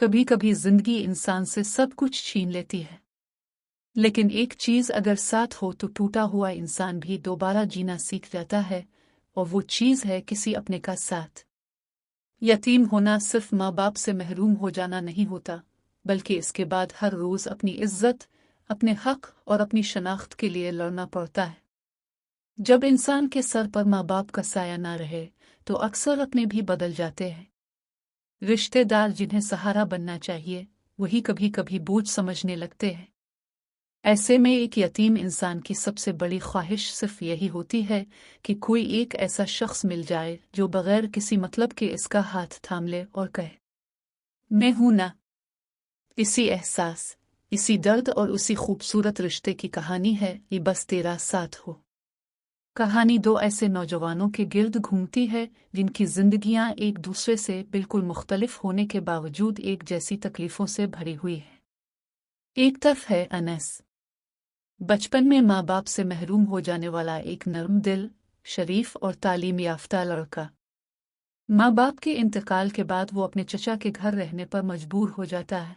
कभी कभी जिंदगी इंसान से सब कुछ छीन लेती है, लेकिन एक चीज अगर साथ हो तो टूटा हुआ इंसान भी दोबारा जीना सीख जाता है, और वो चीज है किसी अपने का साथ। यतीम होना सिर्फ माँ बाप से महरूम हो जाना नहीं होता, बल्कि इसके बाद हर रोज अपनी इज्जत, अपने हक और अपनी शनाख्त के लिए लड़ना पड़ता है। जब इंसान के सर पर माँ बाप का साया ना रहे तो अक्सर अपने भी बदल जाते हैं। रिश्तेदार जिन्हें सहारा बनना चाहिए वही कभी कभी बोझ समझने लगते हैं। ऐसे में एक यतीम इंसान की सबसे बड़ी ख्वाहिश सिर्फ यही होती है कि कोई एक ऐसा शख्स मिल जाए जो बगैर किसी मतलब के इसका हाथ थाम ले और कहे, मैं हूं ना। इसी एहसास, इसी दर्द और उसी खूबसूरत रिश्ते की कहानी है ये बस तेरा साथ हो। कहानी दो ऐसे नौजवानों के गिर्द घूमती है जिनकी जिंदगियां एक दूसरे से बिल्कुल मुख्तलिफ होने के बावजूद एक जैसी तकलीफों से भरी हुई है। एक तरफ है अनस, बचपन में माँ बाप से महरूम हो जाने वाला एक नर्म दिल, शरीफ और तालीम याफ्ता लड़का। माँ बाप के इंतकाल के बाद वो अपने चचा के घर रहने पर मजबूर हो जाता है।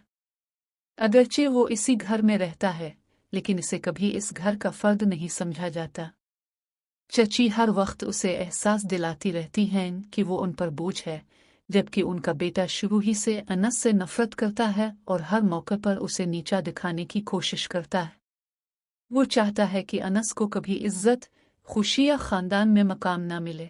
अगरचे वो इसी घर में रहता है, लेकिन इसे कभी इस घर का फर्द नहीं समझा जाता। चची हर वक्त उसे एहसास दिलाती रहती हैं कि वो उन पर बोझ है, जबकि उनका बेटा शुरू ही से अनस से नफरत करता है और हर मौके पर उसे नीचा दिखाने की कोशिश करता है। वो चाहता है कि अनस को कभी इज्जत, खुशी या खानदान में मकाम ना मिले।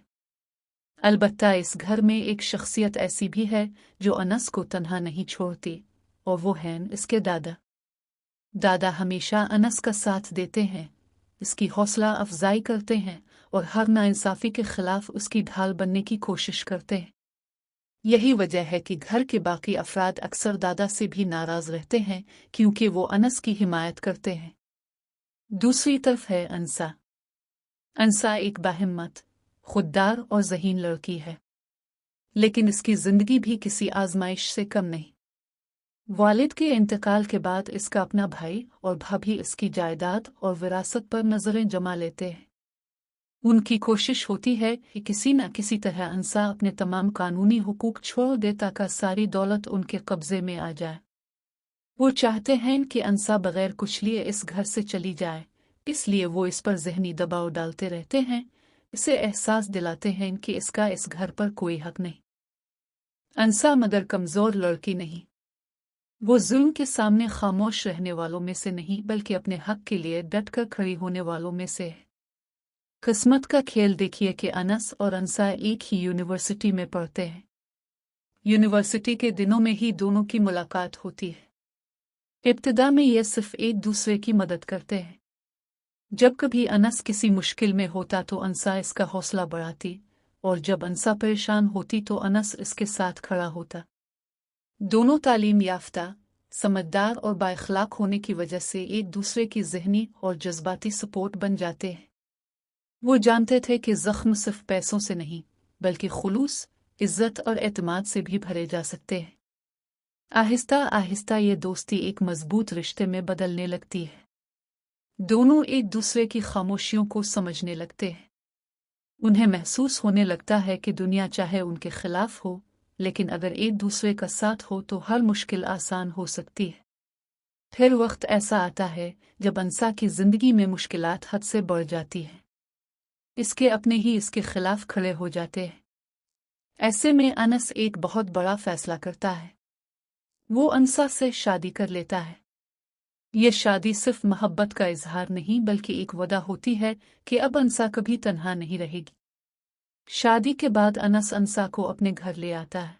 अलबत्ता इस घर में एक शख्सियत ऐसी भी है जो अनस को तन्हा नहीं छोड़ती, और वो हैं इसके दादा। दादा हमेशा अनस का साथ देते हैं, इसकी हौसला अफजाई करते हैं और हर नाइंसाफी के खिलाफ उसकी ढाल बनने की कोशिश करते हैं। यही वजह है कि घर के बाकी अफराद अक्सर दादा से भी नाराज रहते हैं, क्योंकि वो अनस की हिमायत करते हैं। दूसरी तरफ है अंसा। अंसा एक बाहिम्मत, खुददार और ज़हीन लड़की है, लेकिन इसकी जिंदगी भी किसी आजमाइश से कम नहीं। वालिद के इंतकाल के बाद इसका अपना भाई और भाभी इसकी जायदाद और विरासत पर नजरें जमा लेते हैं। उनकी कोशिश होती है कि किसी न किसी तरह अंसा अपने तमाम कानूनी हुकूक छोड़ दे ताकि सारी दौलत उनके कब्जे में आ जाए। वो चाहते हैं कि अंसा बगैर कुछ लिए इस घर से चली जाए, इसलिए वो इस पर जहनी दबाव डालते रहते हैं, इसे एहसास दिलाते हैं कि इसका इस घर पर कोई हक नहीं। अंसा मगर कमजोर लड़की नहीं, वो जुल्म के सामने खामोश रहने वालों में से नहीं बल्कि अपने हक के लिए डटकर खड़ी होने वालों में से है। किस्मत का खेल देखिए कि अनस और अंसा एक ही यूनिवर्सिटी में पढ़ते हैं। यूनिवर्सिटी के दिनों में ही दोनों की मुलाकात होती है। इब्तिदा में ये सिर्फ एक दूसरे की मदद करते हैं। जब कभी अनस किसी मुश्किल में होता तो अंसा इसका हौसला बढ़ाती, और जब अंसा परेशान होती तो अनस इसके साथ खड़ा होता। दोनों तालीम याफ्ता, समझदार और बाइखलाक होने की वजह से एक दूसरे की ज़हनी और जज्बाती सपोर्ट बन जाते हैं। वो जानते थे कि ज़ख्म सिर्फ पैसों से नहीं बल्कि खुलूस, इज्जत और एतमाद से भी भरे जा सकते हैं। आहिस्ता आहिस्ता ये दोस्ती एक मजबूत रिश्ते में बदलने लगती है। दोनों एक दूसरे की खामोशियों को समझने लगते हैं। उन्हें महसूस होने लगता है कि दुनिया चाहे उनके खिलाफ हो, लेकिन अगर एक दूसरे का साथ हो तो हर मुश्किल आसान हो सकती है। फिर वक्त ऐसा आता है जब अंसा की जिंदगी में मुश्किलात हद से बढ़ जाती हैं। इसके अपने ही इसके खिलाफ खड़े हो जाते हैं। ऐसे में अनस एक बहुत बड़ा फैसला करता है। वो अंसा से शादी कर लेता है। ये शादी सिर्फ मोहब्बत का इजहार नहीं बल्कि एक वदा होती है कि अब अंसा कभी तन्हा नहीं रहेगी। शादी के बाद अनस अंसा को अपने घर ले आता है।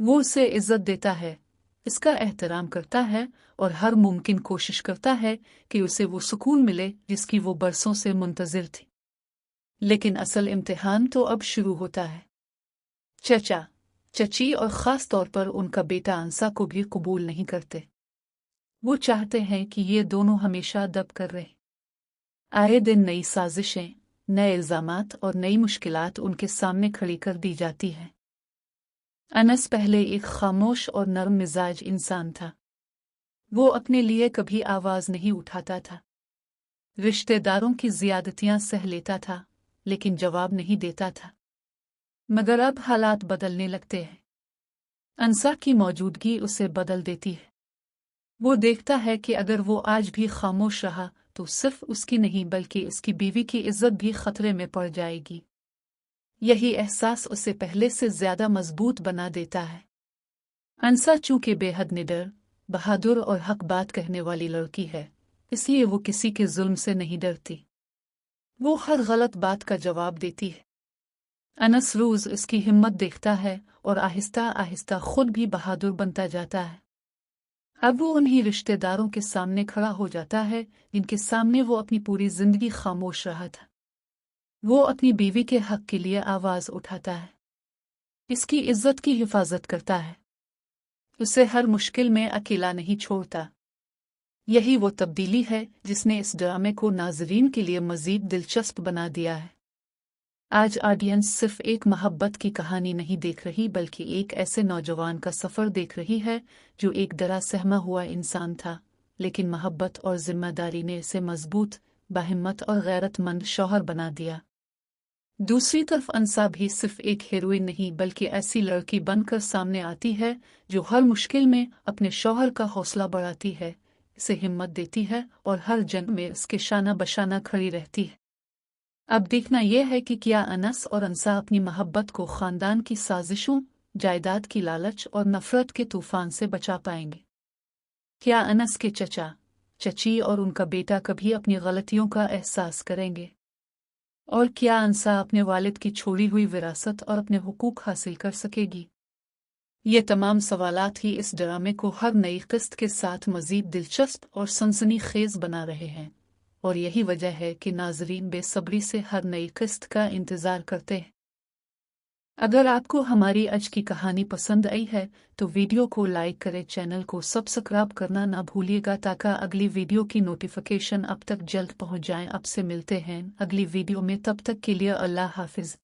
वो उसे इज्जत देता है, इसका एहतराम करता है और हर मुमकिन कोशिश करता है कि उसे वो सुकून मिले जिसकी वो बरसों से मुंतजिर थी। लेकिन असल इम्तिहान तो अब शुरू होता है। चचा, चची और ख़ास तौर पर उनका बेटा अंसा को भी कबूल नहीं करते। वो चाहते हैं कि ये दोनों हमेशा दब कर रहे। आए दिन नई साजिशें, नए इल्ज़ामात और नई मुश्किलात उनके सामने खड़ी कर दी जाती हैं। अनस पहले एक खामोश और नरम मिजाज इंसान था। वो अपने लिए कभी आवाज़ नहीं उठाता था। रिश्तेदारों की ज़्यादतियाँ सह लेता था, लेकिन जवाब नहीं देता था। मगर अब हालात बदलने लगते हैं। अंसा की मौजूदगी उसे बदल देती है। वो देखता है कि अगर वो आज भी खामोश रहा तो सिर्फ उसकी नहीं बल्कि उसकी बीवी की इज्जत भी खतरे में पड़ जाएगी। यही एहसास उसे पहले से ज्यादा मजबूत बना देता है। अंसा चूंकि बेहद निडर, बहादुर और हक बात कहने वाली लड़की है, इसलिए वो किसी के जुल्म से नहीं डरती। वो हर गलत बात का जवाब देती है। अनस रोज उसकी हिम्मत देखता है और आहिस्ता आहिस्ता खुद भी बहादुर बनता जाता है। अब वो उन्हीं रिश्तेदारों के सामने खड़ा हो जाता है जिनके सामने वो अपनी पूरी जिंदगी खामोश रहा था। वो अपनी बीवी के हक के लिए आवाज उठाता है, इसकी इज्जत की हिफाजत करता है, उसे हर मुश्किल में अकेला नहीं छोड़ता। यही वो तब्दीली है जिसने इस ड्रामे को नाज़रीन के लिए मज़ीद दिलचस्प बना दिया है। आज ऑडियंस सिर्फ एक मोहब्बत की कहानी नहीं देख रही बल्कि एक ऐसे नौजवान का सफ़र देख रही है जो एक डरा सहमा हुआ इंसान था, लेकिन मोहब्बत और जिम्मेदारी ने इसे मजबूत, बाहिम्मत और गैरतमंद शौहर बना दिया। दूसरी तरफ अंसा भी सिर्फ एक हीरोइन नहीं बल्कि ऐसी लड़की बनकर सामने आती है जो हर मुश्किल में अपने शौहर का हौसला बढ़ाती है, इसे हिम्मत देती है और हर जंग में उसके शाना बशाना खड़ी रहती है। अब देखना यह है कि क्या अनस और अंसा अपनी मोहब्बत को खानदान की साजिशों, जायदाद की लालच और नफरत के तूफान से बचा पाएंगे। क्या अनस के चचा, चची और उनका बेटा कभी अपनी गलतियों का एहसास करेंगे? और क्या अंसा अपने वालिद की छोड़ी हुई विरासत और अपने हुकूक हासिल कर सकेगी? ये तमाम सवालात ही इस ड्रामे को हर नई किस्त के साथ मज़ीद दिलचस्प और सनसनीखेज बना रहे हैं, और यही वजह है कि नाज़रीन बेसब्री से हर नई किस्त का इंतज़ार करते हैं। अगर आपको हमारी आज की कहानी पसंद आई है तो वीडियो को लाइक करें, चैनल को सब्सक्राइब करना ना भूलिएगा ताकि अगली वीडियो की नोटिफिकेशन आप तक जल्द पहुंच जाए। आपसे मिलते हैं अगली वीडियो में, तब तक के लिए अल्लाह हाफिज़।